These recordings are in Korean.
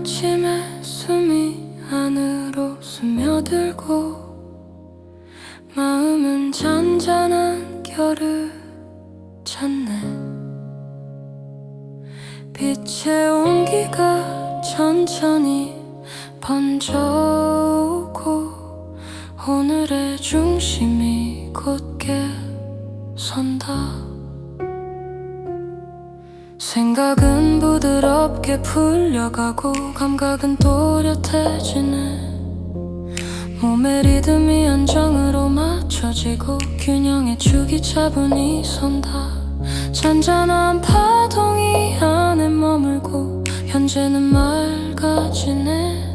아침에 숨이 안으로 스며들고 마음은 잔잔한 결을 찾네. 빛의 온기가 천천히 번져오고 오늘의 중심이 곧게 선다. 생각은 부드럽게 풀려가고 감각은 또렷해지네. 몸의 리듬이 안정으로 맞춰지고 균형의 축이 차분히 선다. 잔잔한 파동이 안에 머물고 현재는 맑아지네.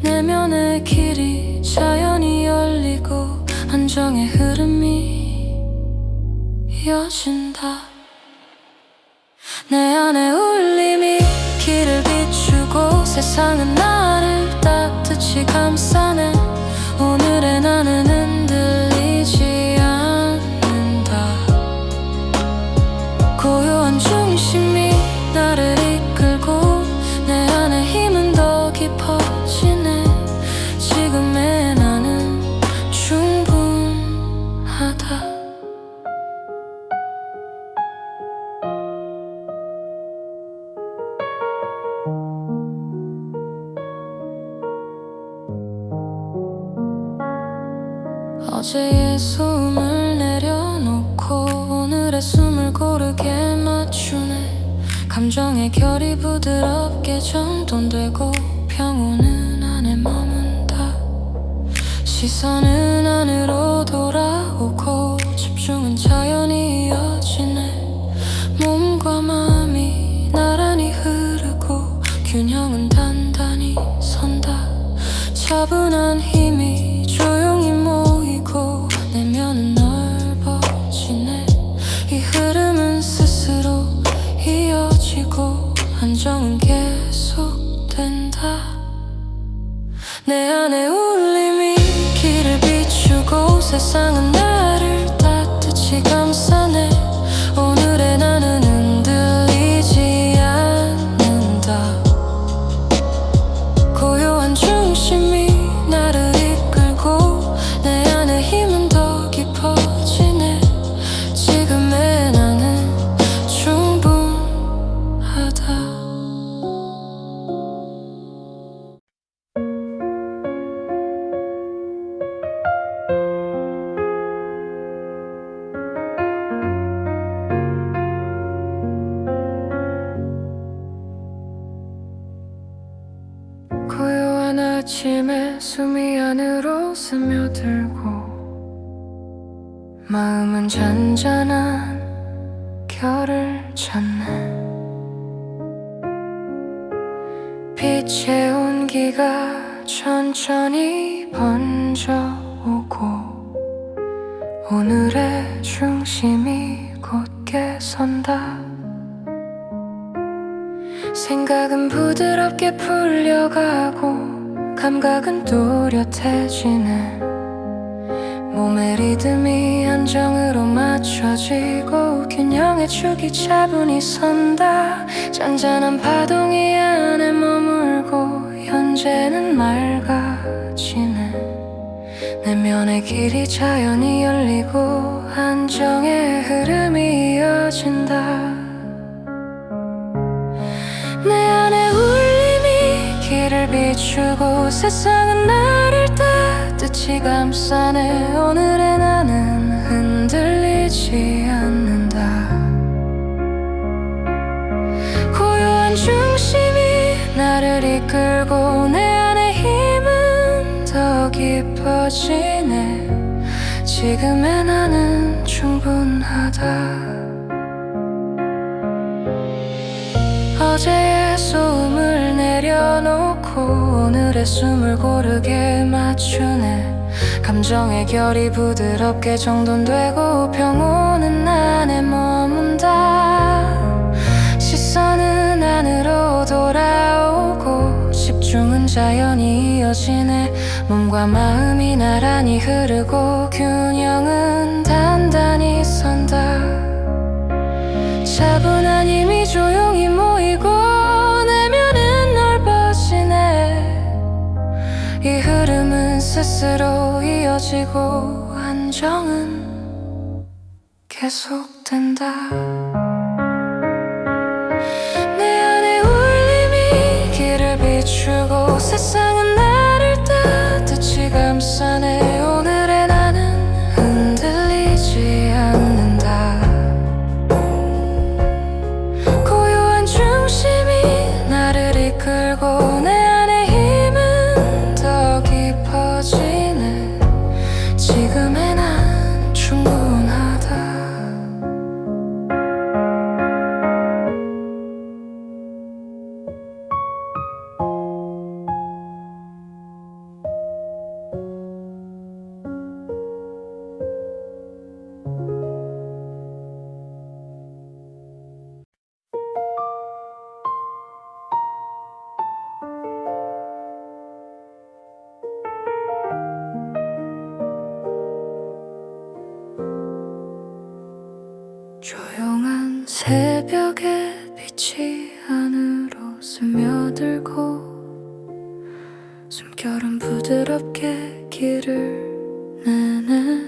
내면의 길이 자연히 열리고 안정의 흐름이 이어진다. 내 안에 울림이 길을 비추고 세상은 나를 따뜻이 감싸네. 오늘의 나는 흔들리지 않는다. 고요한 중심이 나를 이끌고 내 안에 힘은 더 깊어지네. 지금의 나는 충분하다. 어제의 소음을 내려놓고 오늘의 숨을 고르게 맞추네. 감정의 결이 부드럽게 정돈되고 평온은 안에 머문다. 시선은 안으로 돌아오고 집중은 자연히 이어지네. 몸과 마음이 나란히 흐르고 균형은 단단히 선다. 차분한 힘이 조용히 모이고 내면은 넓어지네. 이 흐름은 스스로 이어지고 안정은 계속된다. 내 안에 울림이 길을 비추고 세상은 나를 따뜻이 감싸네. 오늘의 나는 흔들리지 않는다. 고요한 중심이 나를 이끌고 내 안에 힘은 더 깊어지네. 지금의 나는 충분하다. 고요한 아침에 숨이 안으로 스며들고 마음은 잔잔한 결을 찾네. 빛의 온기가 천천히 번져오고 오늘의 중심이 곧게 선다. 생각은 부드럽게 풀려가고 감각은 또렷해지네. 몸의 리듬이 안정으로 맞춰지고 균형의 축이 차분히 선다. 잔잔한 파동이 안에 머물고 현재는 맑아지네. 내면의 길이 자연히 열리고 안정의 흐름이 이어진다. 내 안에 울림이 길을 비추고 세상은 나를 따뜻이 감싸네. 오늘의 나는 흔들리지 않는다. 고요한 중심이 나를 이끌고 내 안에 힘은 더 깊어지네. 지금의 나는 충분하다. 어제의 소음을 내려놓고 오늘의 숨을 고르게 맞추네. 감정의 결이 부드럽게 정돈되고 평온은 안에 머문다. 시선은 안으로 돌아오고 집중은 자연히 이어지네. 몸과 마음이 나란히 흐르고 균형은 단단히 선다. 차분한 힘이 조용히 모이고 내면은 넓어지네. 스스로 이어지고 안정은 계속된다. 내 안에 울림이 길을 비추고 세상은 나를 따뜻이 감싸네. 오늘의 나는 흔들리지 않는다. 고요한 중심이 나를 이끌고 내 안의 힘은 더 깊어지네. 지금의 난 충분하다. 조용한 새벽에 빛이 안으로 스며들고 숨결은 부드럽게 길을 내네.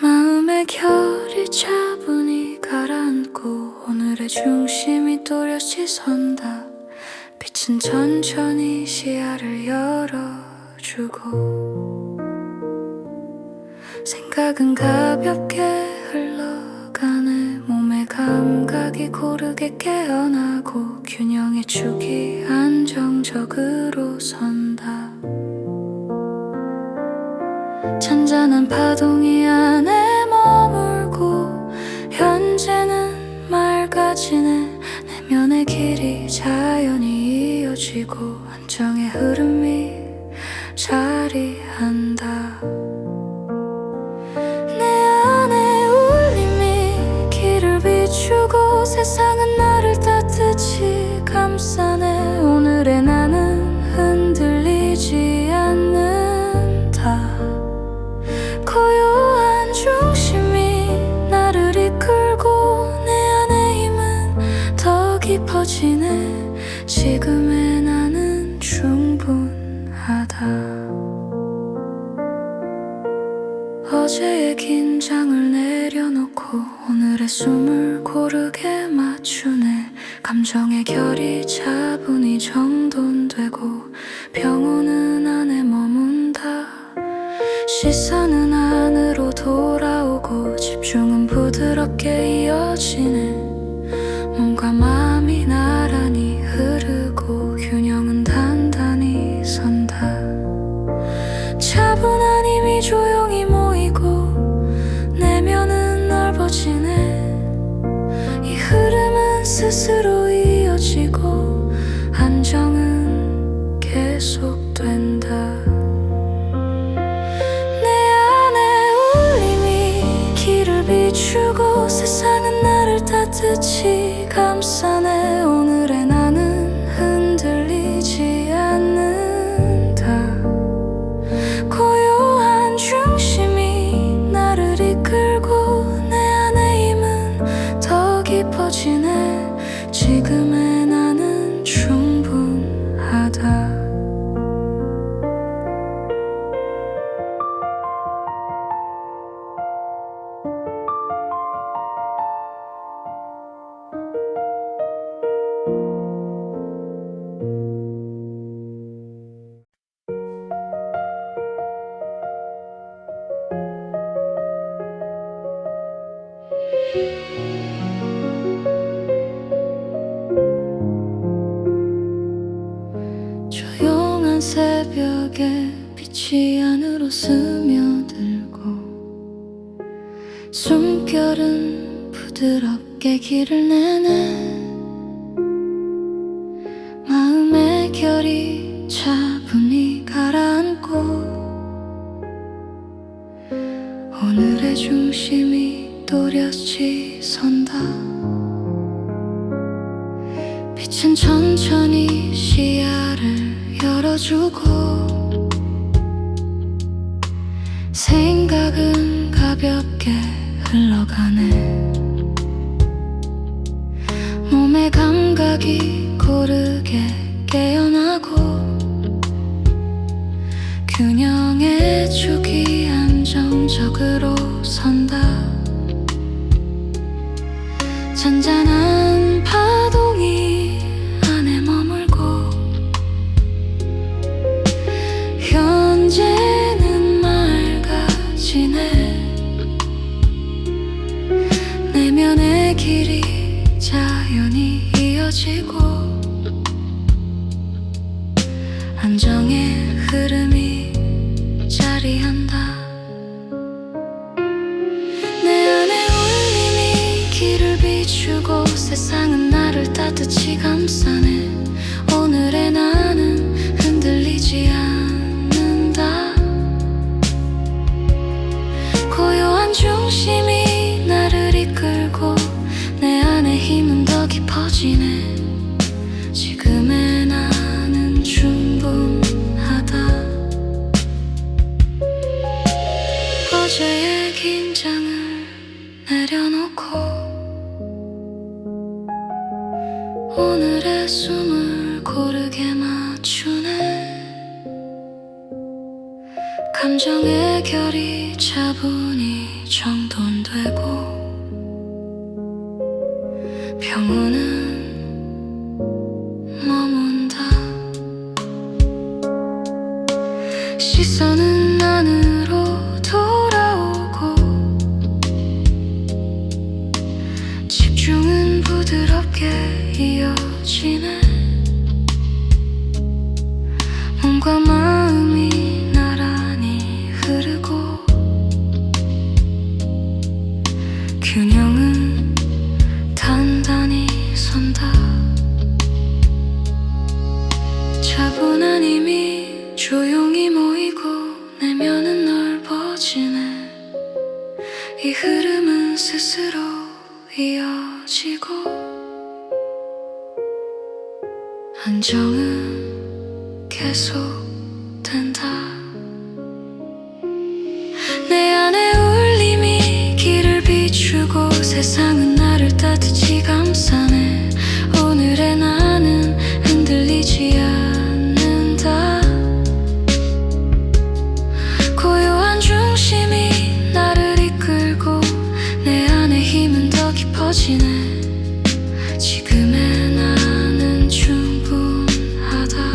마음의 결이 차분히 가라앉고 오늘의 중심이 또렷이 선다. 빛은 천천히 시야를 열어주고 생각은 가볍게 흘러가네. 몸의 감각이 고르게 깨어나고 균형의 축이 안정적으로 선다. 잔잔한 파동이 안에 머물고 현재는 맑아지네. 내면의 길이 자연히 이어지고 안정의 흐름이 자리한다. 세상은 나를 따뜻이 감싸네. 오늘의 나는 흔들리지 않는다. 고요한 중심이 나를 이끌고 내 안의 힘은 더 깊어지네. 지금의 나는 충분하다. 어제의 긴장을 내려놓고 오늘의 숨을 고르게 맞추네. 감정의 결이 차분히 정돈되고 평온은 안에 머문다. 시선은 안으로 돌아오고 집중은 부드럽게 이어지네. 몸과 마음이 나란히 흐르고 균형은 단단히 선다. 차분한 힘이 조용히 모이고 내면은 넓어지네. 이 흐름은 스스로 이어지고 안정은 계속된다. 내 안에 울림이 길을 비추고 세상은 나를 따뜻이 감싸네. 오늘의 나는 흔들리지 않는다. 고요한 중심이 나를 이끌고 내 안의 힘은 더 깊어지네. 지금의 나는 충분하다. 조용한 새벽에 빛이 안으로 스며들고 숨결은 부드럽게 길을 내네. 마음의 결이 차분히 가라앉고 오늘의 중심이 또렷이 선다. 빛은 천천히 시야를 열어주고 생각은 가볍게 흘러가네. 몸의 감각이 고르게 깨어나고 안정적으로 선다. 잔잔한 파동이 안에 머물고 현재는 맑아지네. 내면의 길이 자연히 이어지고 안정의 흐름이 자리한다. 내 안의 울림이 길을 비추고 세상은 나를 따뜻히 감싸네. 오늘의 나는 흔들리지 않는다. 고요한 중심이 나를 이끌고 내 안의 힘은 더 깊어지네. 지금의 나는 충분하다. 어제의 긴장을 내려놓고 오늘의 숨을 고르게 맞추네. 감정의 결이 차분히 정돈되고 평온은 머문다. 시선은 안으로 돌아오고 집중은 부드럽게 이어지네. 몸과 마음이 나란히 흐르고 균형은 단단히 선다. 차분한 힘이 조용히 모이고 내면은 넓어지네. 이 흐름은 스스로 이어지고 안정은 계속된다. 내 안의 울림이 길을 비추고 세상은 나를 따뜻히 감싸네. 오늘의 나는 흔들리지 않는다. 고요한 중심이 나를 이끌고 내 안의 힘은 더 깊어지네. 지금의 나는 충분하다.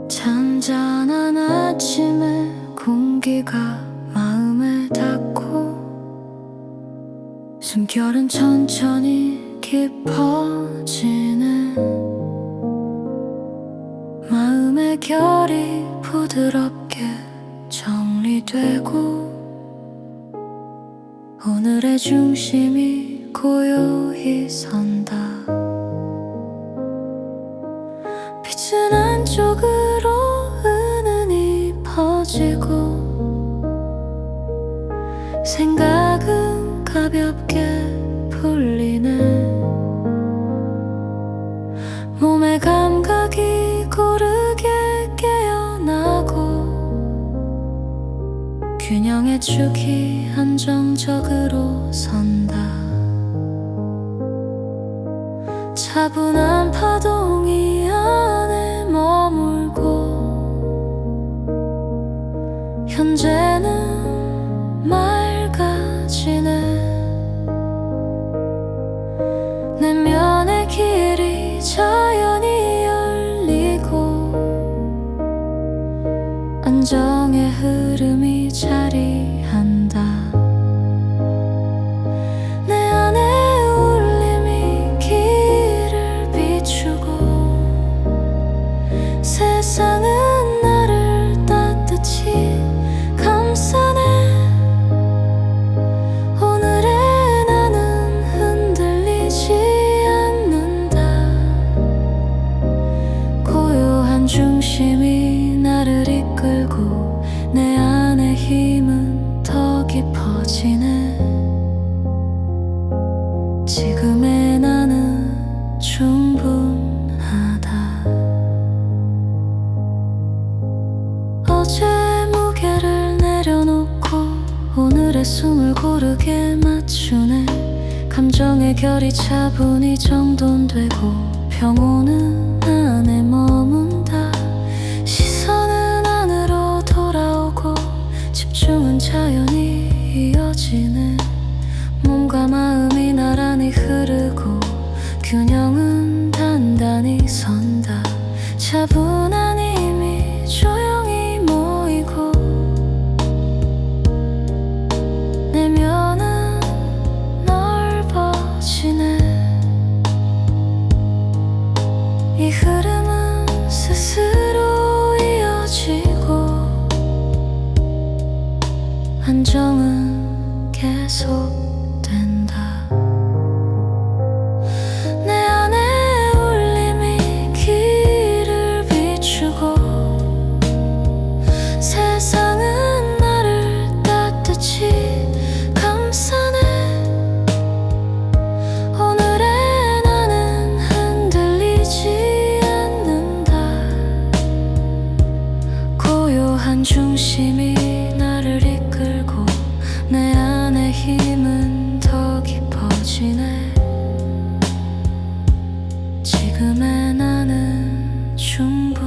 잔잔한 아침에 공기가 마음에 닿고 숨결은 천천히 깊어지네. 마음의 결이 부드럽게 정리되고 오늘의 중심이 고요히 선다. 빛은 안쪽으로 은은히 퍼지고 생각은 가볍게 풀리네. 몸의 감각이 고르게 깨어나고 균형의 축이 안정적으로 선다. 차분한 파동이 안에 머물고 현재는 맑아지네. 내면의 길이 자연히 열리고 안정의 흐름이 자리한다. 내 안의 울림이 길을 비추고 감정의 결이 차분히 정돈되고 평온은 안에 머문다. 시선은 안으로 돌아오고 집중은 자연히 이어지네. 몸과 마음이 나란히 흐르고 균형은 단단히 선다. 차분한 힘이 조용히 모이고 내면은 넓어지네. 이 흐름은 스스로 이어지고 안정은 계속된다. 내 안에 울림이 길을 비추고 세상은 나를 따뜻히 감싸네. 오늘의 나는 흔들리지 않는다. 고요한 중심이 나를 이끌고 내 안의 힘은 더 깊어지네. 지금의 나는 충분하다.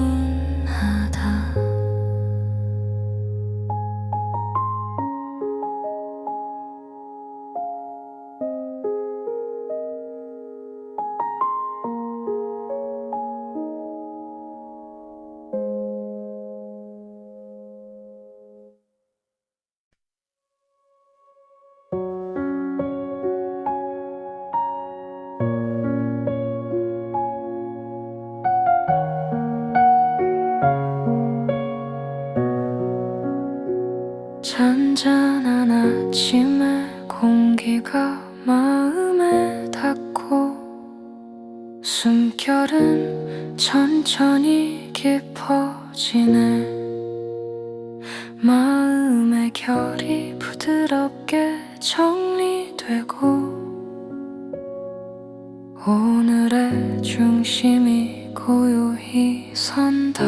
잔잔한 아침에 공기가 마음에 닿고 숨결은 천천히 깊어지네. 마음의 결이 부드럽게 정리되고 오늘의 중심이 고요히 선다.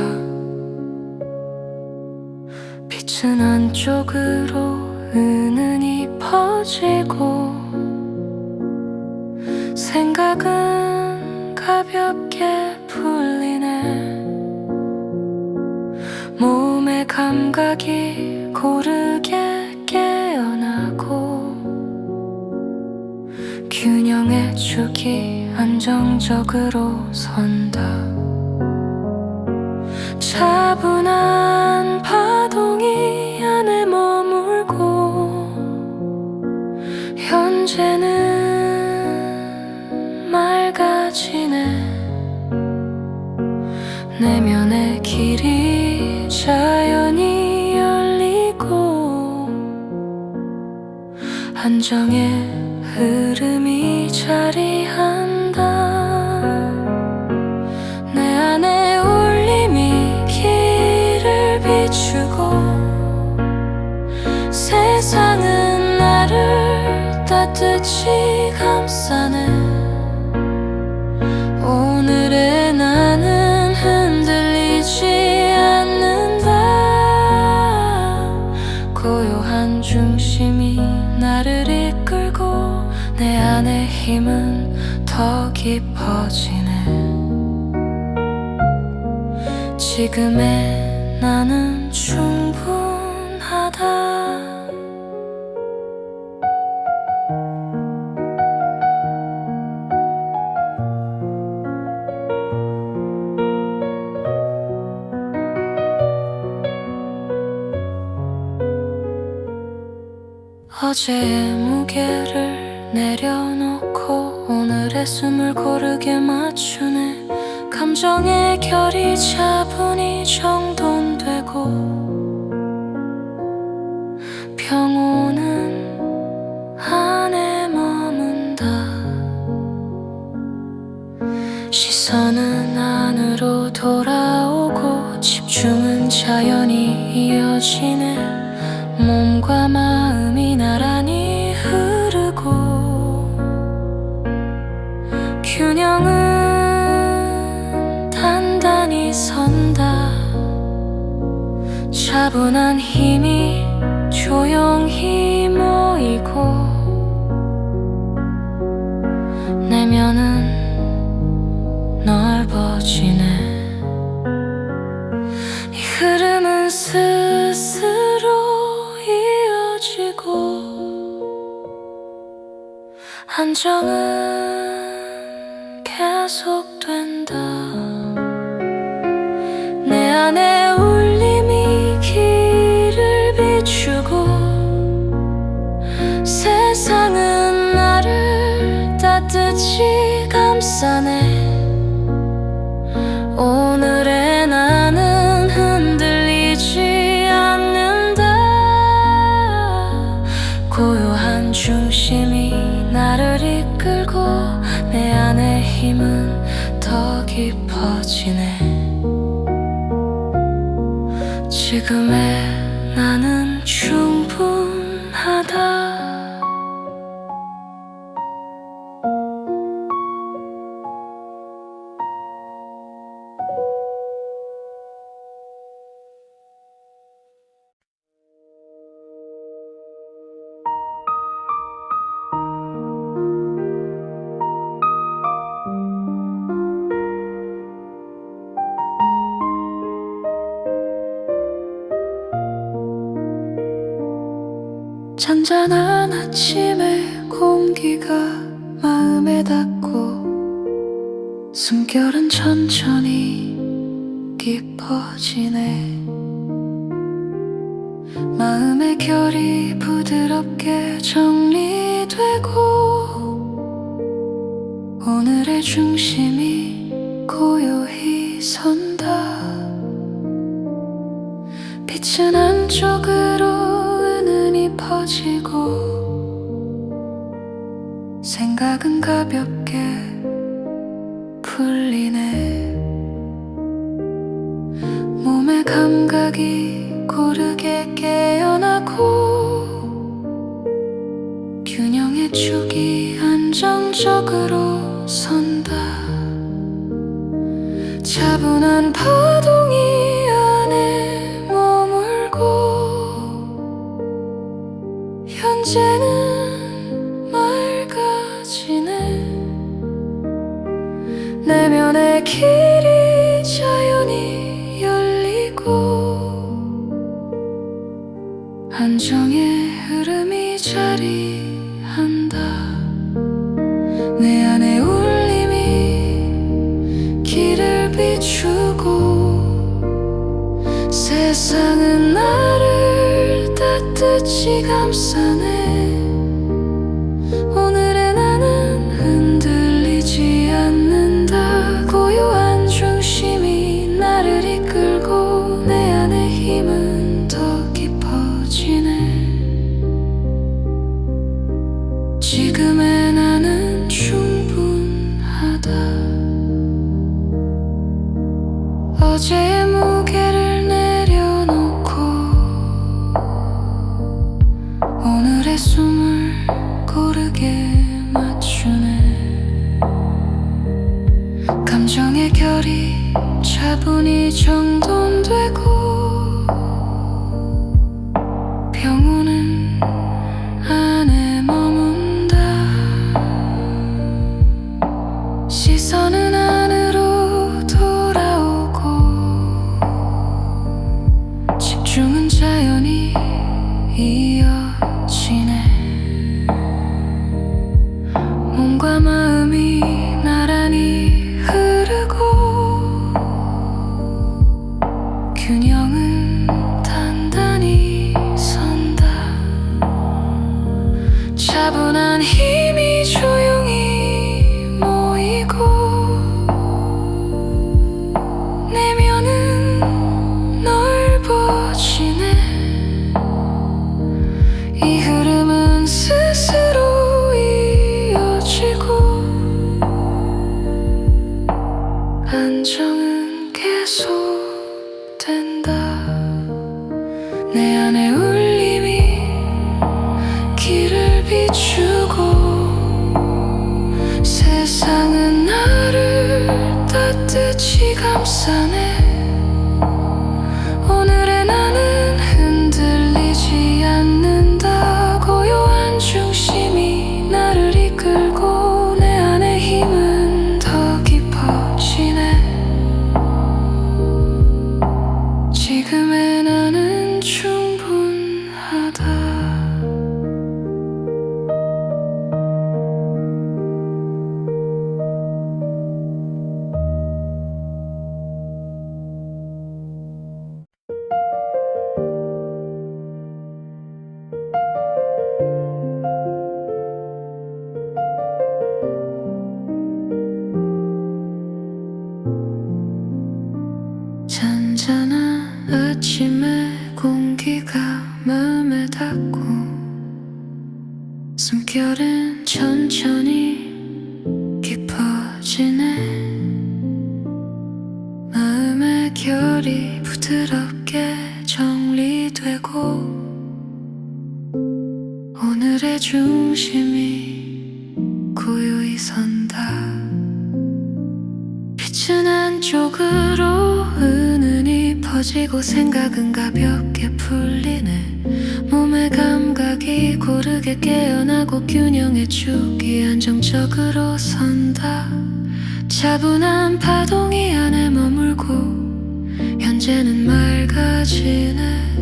빛은 안쪽으로 은은히 퍼지고 생각은 가볍게 풀리네. 몸의 감각이 고르게 깨어나고 균형의 축이 안정적으로 선다. 차분한 파동이 안에 머물고 현재는 맑아지네. 내면의 길이 자연히 열리고 안정의 흐름이 자리한다. 내 안에 울림이 길을 비추고 세상은 나를 따뜻히 감싸네. 오늘의 나는 흔들리지 않는다. 고요한 중심이 나를 이끌고 내 안의 힘은 더 깊어지네. 지금의 나는 충분하다. 어제의 무게를 내려놓고 오늘의 숨을 고르게 맞추네. 감정의 결이 차분히 정돈되고 평온은 안에 머문다. 시선은 안으로 돌아오고 집중은 자연히 이어지네. 몸과 마음이 나란히 흐르고 균형은 단단히 선다. 차분한 힘이 조용히 모이고 넓어지네. 이 흐름은 스스로 이어지고 안정은 계속된다. 내 안에 울림이 길을 비추고 세상은 나를 따뜻이 감싸네. 오늘의 나는 흔들리지 않는다. 고요한 중심이 나를 이끌고 내 안의 힘은 더 깊어지네. 지금의 나는 충분하다. 잔잔한 아침의 공기가 마음에 닿고 숨결은 천천히 깊어지네. 마음의 결이 부드럽게 정리되고 오늘의 중심이 고요히 선다. 빛은 안쪽으로 퍼지고 생각은 가볍게 풀리네. 몸의 감각이 고르게 깨어나고 균형의 축이 안정적으로 선다. 차분한 파동이 안에 머물고 현재는 맑아지네. 내면의 길이 자연히 열리고 안정의 흐름이 자리한다. 내 안의 울림이 길을 비추고 세상은 나를 따뜻이 감싸네. 오늘의 나는 흔들리지 않는다. 고요한 중심이 나를 이끌고 내 안의 힘은 더 깊어지네. 지금의 나는 충분하다. 어제의 무게를 내려놓고 오늘의 숨을 고르게 맞추네. 감정의 결이 차분히 정돈되고 평온은 안에 머문다. 시선은 안으로 돌아오고 집중은 자연히 이어지네. 몸과 마음이 나란히 흐르고 균형은 단단히 선다. 차분한 힘이 조용히 모이고 내면은 넓어지네. 이 흐름은 스스로 이어지고 안정은 계속된다. 내 안의 울림이 길을 비추고 세상은 나를 따뜻이 감싸네. 오늘의 나는 흔들리지 않는다. 고요한 중심이 나를 이끌고 내 안의 힘은 더 깊어지네. 아침의 공기가 마음에 닿고 숨결은 천천히 깊어지네. 마음의 결이 부드럽게 정리되고 오늘의 중심이 고요히 선다. 빛은 한쪽으로 은은히 퍼지고 생각은 가볍게 풀리네. 몸의 감각이 고르게 깨어나고 균형의 축이 안정적으로 선다. 차분한 파동이 안에 머물고 현재는 맑아지네.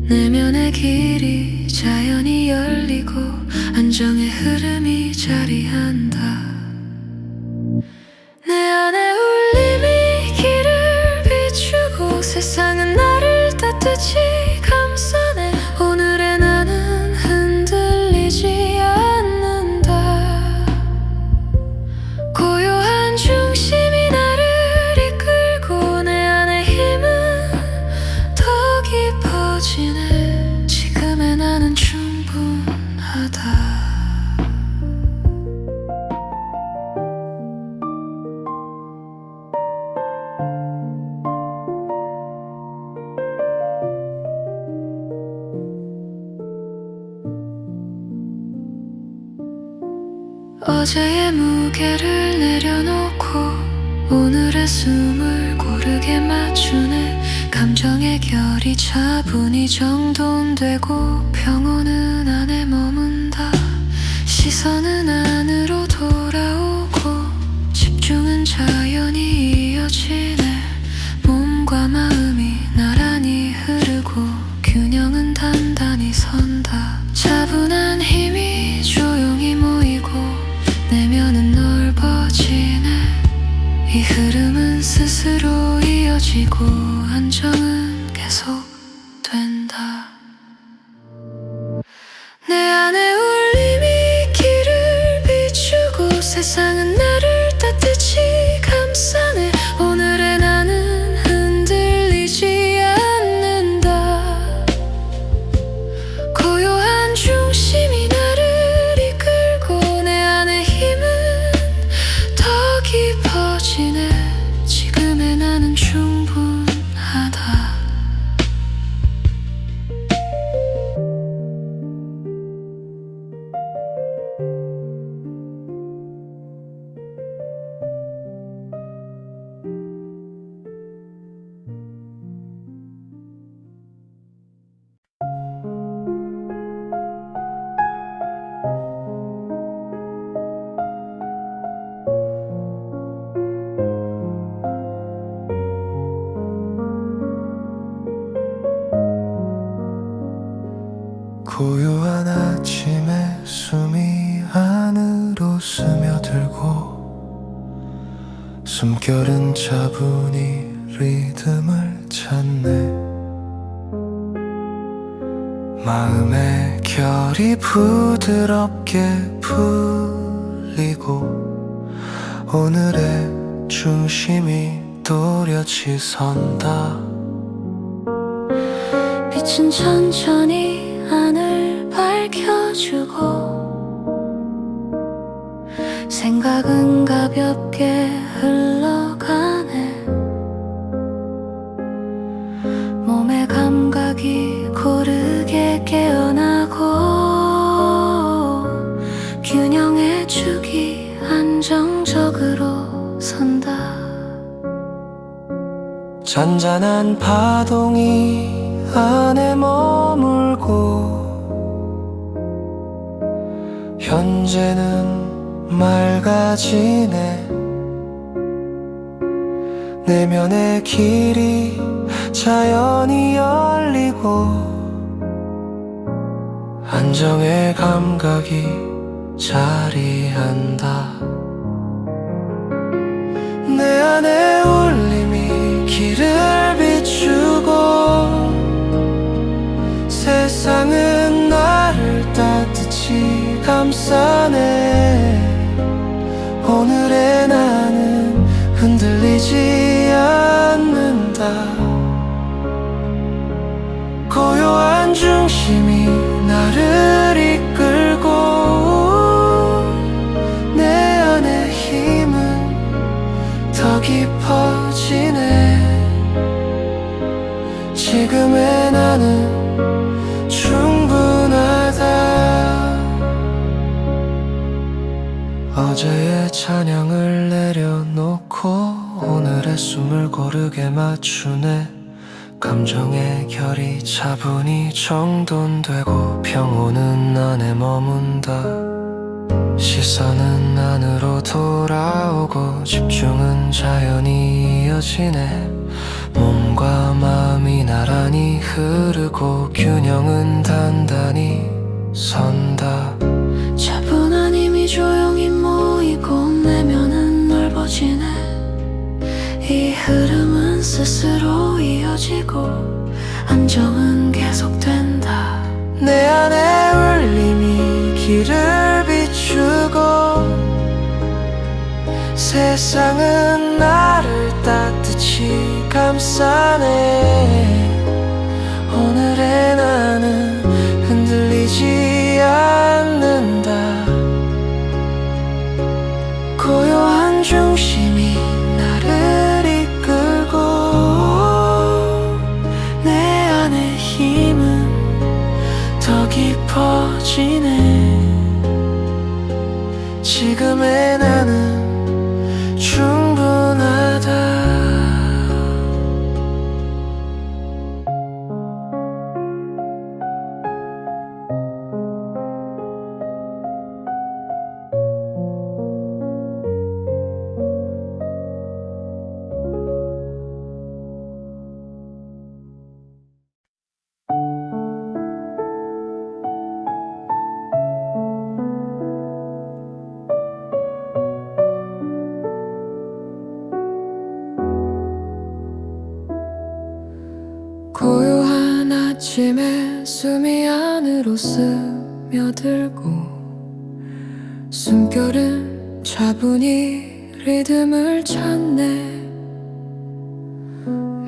내면의 길이 자연히 열리고 안정의 흐름이 자리한다. 내 안에 울림이 길을 비추고 세상은 나를 따뜻이 감싸네. 오늘의 나는 흔들리지 않는다. 고요한 중심이 나를 이끌고 내 안의 힘은 더 깊어지네. 지금의 나는 충분하다. 어제의 무게를 내려놓고 오늘의 숨을 고르게 맞추네. 감정의 결이 차분히 정돈되고 평온은 안에 머문다. 시선은 안으로 돌아오고 집중은 자연히 이어지네. 몸과 마음이 나란히 흐르고 균형은 단단히 선다. 차분한 힘이 조용히 모이고 내면은 넓어지네. 이 흐름은 스스로 이어지고 안정은 계속된다. 내 안에 울림이 길을 비추고 세상은 나를 따뜻이 감싸네. 오늘의 나는 흔들리지 않는다. 고요한 중심이 나를 이끌고 내 안의 힘은 더 깊어지네. 지금의 나는 충분하다. 고요한 아침에 숨이 안으로 스며들고 숨결은 차분히 리듬을 찾네. 마음의 결이 부드럽게 풀리고 오늘의 중심이 또렷이 선다. 빛은 천천히 하늘 밝혀주고 생각은 가볍게 흘러가네. 몸의 감각이 고르게 깨어나고 균형의 축이 안정적으로 선다. 잔잔한 파동이 안에 머물고 현재는 맑아지네. 내면의 길이 자연히 열리고 안정의 감각이 자리한다. 내 안에 울림이 길을 비추고 세상은 나를 따뜻히 감싸네. 오늘의 나는 흔들리지 않는다. 깊어지네. 지금의 나는 충분하다. 어제의 찬양을 내려놓고 오늘의 숨을 고르게 맞추네. 감정의 결이 차분히 정돈되고 평온은 안에 머문다. 시선은 안으로 돌아오고 집중은 자연히 이어지네. 몸과 마음이 나란히 흐르고 균형은 단단히 선다. 차분한 힘이 조용히 모이고 내면은 넓어지네. 이 흐름은 스스로 이어지고 안정은 계속된다. 내 안에 울림이 길을 비추고 세상은 나를 따뜻히 감싸네. 오늘의 나는 흔들리지 않는다. 고요한 중심이 나를 이끌고 내 안의 힘은 더 깊어지네. 지금의 나는 충분하다. 고요한 아침에 숨이 안으로 스며들고 숨결은 차분히 리듬을 찾네.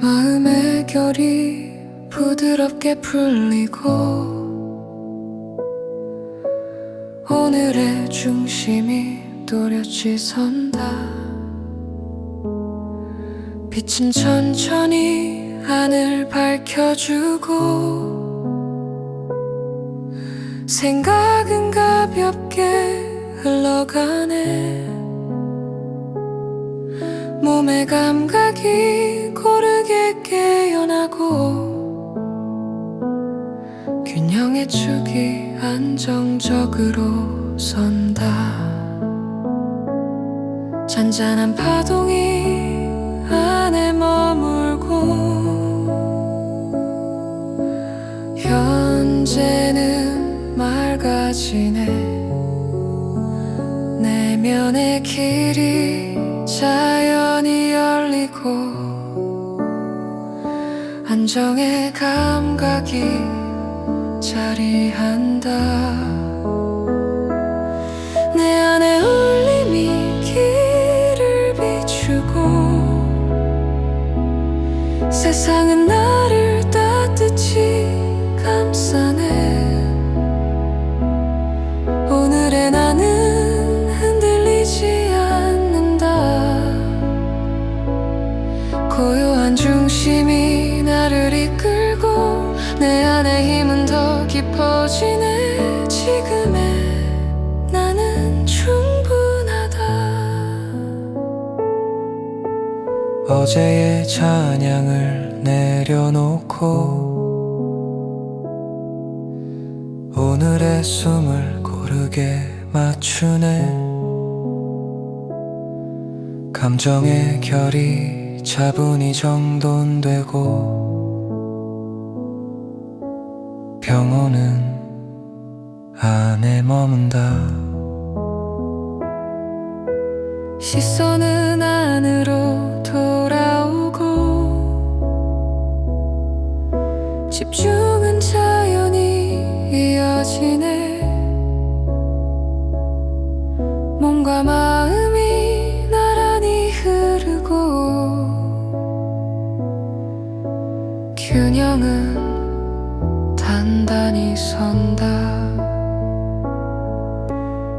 마음의 결이 부드럽게 풀리고 오늘의 중심이 또렷이 선다. 빛은 천천히 하늘 밝혀주고 생각은 가볍게 흘러가네. 몸의 감각이 고르게 깨어나고 균형의 축이 안정적으로 선다. 잔잔한 파동이 안에 머물고 현재는 맑아지네. 내면의 길이 자연히 열리고 안정의 감각이 자리한다. 내 안에 울림이 길을 비추고 세상은 나를 따뜻히 감싸네. 오늘의 나는 흔들리지 않는다. 고요한 중심이 나를 이끌고 내 안의 힘은 더 깊어지네. 지금의 나는 충분하다. 어제의 찬양을 내려놓고 오늘의 숨을 고르게 맞추네. 감정의 결이 차분히 정돈되고 평온은 안에 머문다. 시선은 안으로 돌아오고 집중은 자연히 이어지네. 몸과 마음이 나란히 흐르고 균형은 단단히 선다.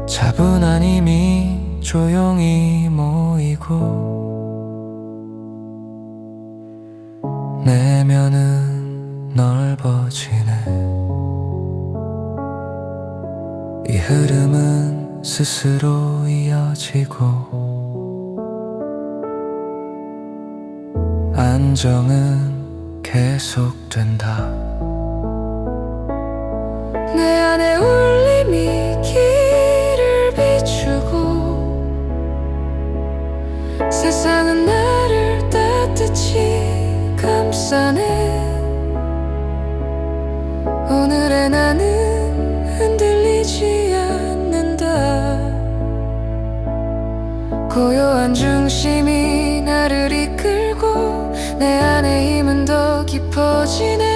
차분한 힘이 조용히 모이고 내면은 넓어지네. 이 흐름은 스스로 이어지고 안정은 계속된다. 내 안에 울림이 길을 비추고 세상은 나를 따뜻이 감싸네. 오늘의 나는 흔들리지 않는다. 고요한 중심이 나를 이끌고 내 안의 힘은 더 깊어지네.